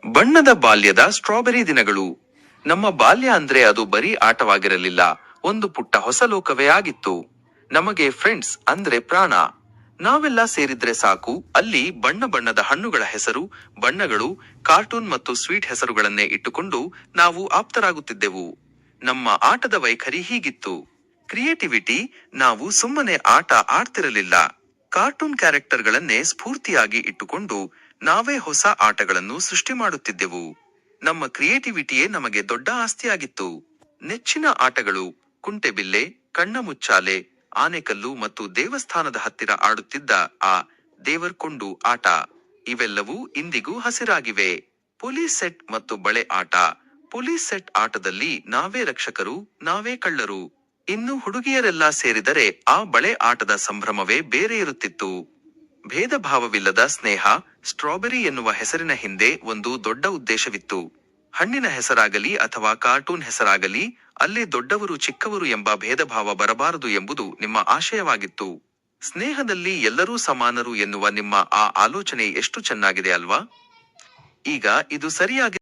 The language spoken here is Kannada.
ಬಣ್ಣದ ಬಾಲ್ಯದ ಸ್ಟ್ರಾಬೆರಿ ದಿನಗಳು. ನಮ್ಮ ಬಾಲ್ಯ ಅಂದ್ರೆ ಅದು ಬರೀ ಆಟವಾಗಿರಲಿಲ್ಲ, ಒಂದು ಪುಟ್ಟ ಹೊಸ ಲೋಕವೇ ಆಗಿತ್ತು. ನಮಗೆ ಫ್ರೆಂಡ್ಸ್ ಅಂದ್ರೆ ಪ್ರಾಣ. ನಾವೆಲ್ಲ ಸೇರಿದ್ರೆ ಸಾಕು, ಅಲ್ಲಿ ಬಣ್ಣ ಬಣ್ಣದ ಹಣ್ಣುಗಳ ಹೆಸರು, ಬಣ್ಣಗಳು, ಕಾರ್ಟೂನ್ ಮತ್ತು ಸ್ವೀಟ್ ಹೆಸರುಗಳನ್ನೇ ಇಟ್ಟುಕೊಂಡು ನಾವು ಆಪ್ತರಾಗುತ್ತಿದ್ದೆವು. ನಮ್ಮ ಆಟದ ವೈಖರಿ ಹೀಗಿತ್ತು. ಕ್ರಿಯೇಟಿವಿಟಿ. ನಾವು ಸುಮ್ಮನೆ ಆಟ ಆಡ್ತಿರಲಿಲ್ಲ. ಕಾರ್ಟೂನ್ ಕ್ಯಾರೆಕ್ಟರ್ಗಳನ್ನೇ ಸ್ಫೂರ್ತಿಯಾಗಿ ಇಟ್ಟುಕೊಂಡು ನಾವೇ ಹೊಸ ಆಟಗಳನ್ನು ಸೃಷ್ಟಿ ಮಾಡುತ್ತಿದ್ದೆವು. ನಮ್ಮ ಕ್ರಿಯೇಟಿವಿಟಿಯೇ ನಮಗೆ ದೊಡ್ಡ ಆಸ್ತಿಯಾಗಿತ್ತು. ನೆಚ್ಚಿನ ಆಟಗಳು: ಕುಂಟೆಬಿಲ್ಲೆ, ಕಣ್ಣಮುಚ್ಚಾಲೆ, ಆನೆಕಲ್ಲು ಮತ್ತು ದೇವಸ್ಥಾನದ ಹತ್ತಿರ ಆಡುತ್ತಿದ್ದ ಆ ದೇವರ್ಕೊಂಡು ಆಟ. ಇವೆಲ್ಲವೂ ಇಂದಿಗೂ ಹಸಿರಾಗಿವೆ. ಪೊಲೀಸ್ ಸೆಟ್ ಮತ್ತು ಬಳೆ ಆಟ. ಪೊಲೀಸ್ ಸೆಟ್ ಆಟದಲ್ಲಿ ನಾವೇ ರಕ್ಷಕರು, ನಾವೇ ಕಳ್ಳರು. ಇನ್ನು ಹುಡುಗಿಯರೆಲ್ಲ ಸೇರಿದರೆ ಆ ಬಳೆ ಆಟದ ಸಂಭ್ರಮವೇ ಬೇರೆ ಇರುತ್ತಿತ್ತು. ಭೇದ ಭಾವವಿಲ್ಲದ ಸ್ನೇಹ. ಸ್ಟ್ರಾಬೆರಿ ಎನ್ನುವ ಹೆಸರಿನ ಹಿಂದೆ ಒಂದು ದೊಡ್ಡ ಉದ್ದೇಶವಿತ್ತು. ಹಣ್ಣಿನ ಹೆಸರಾಗಲಿ ಅಥವಾ ಕಾರ್ಟೂನ್ ಹೆಸರಾಗಲಿ, ಅಲ್ಲಿ ದೊಡ್ಡವರು ಚಿಕ್ಕವರು ಎಂಬ ಭೇದ ಭಾವ ಬರಬಾರದು ಎಂಬುದು ನಿಮ್ಮ ಆಶಯವಾಗಿತ್ತು. ಸ್ನೇಹದಲ್ಲಿ ಎಲ್ಲರೂ ಸಮಾನರು ಎನ್ನುವ ನಿಮ್ಮ ಆ ಆಲೋಚನೆ ಎಷ್ಟು ಚೆನ್ನಾಗಿದೆ ಅಲ್ವಾ? ಈಗ ಇದು ಸರಿಯಾಗಿ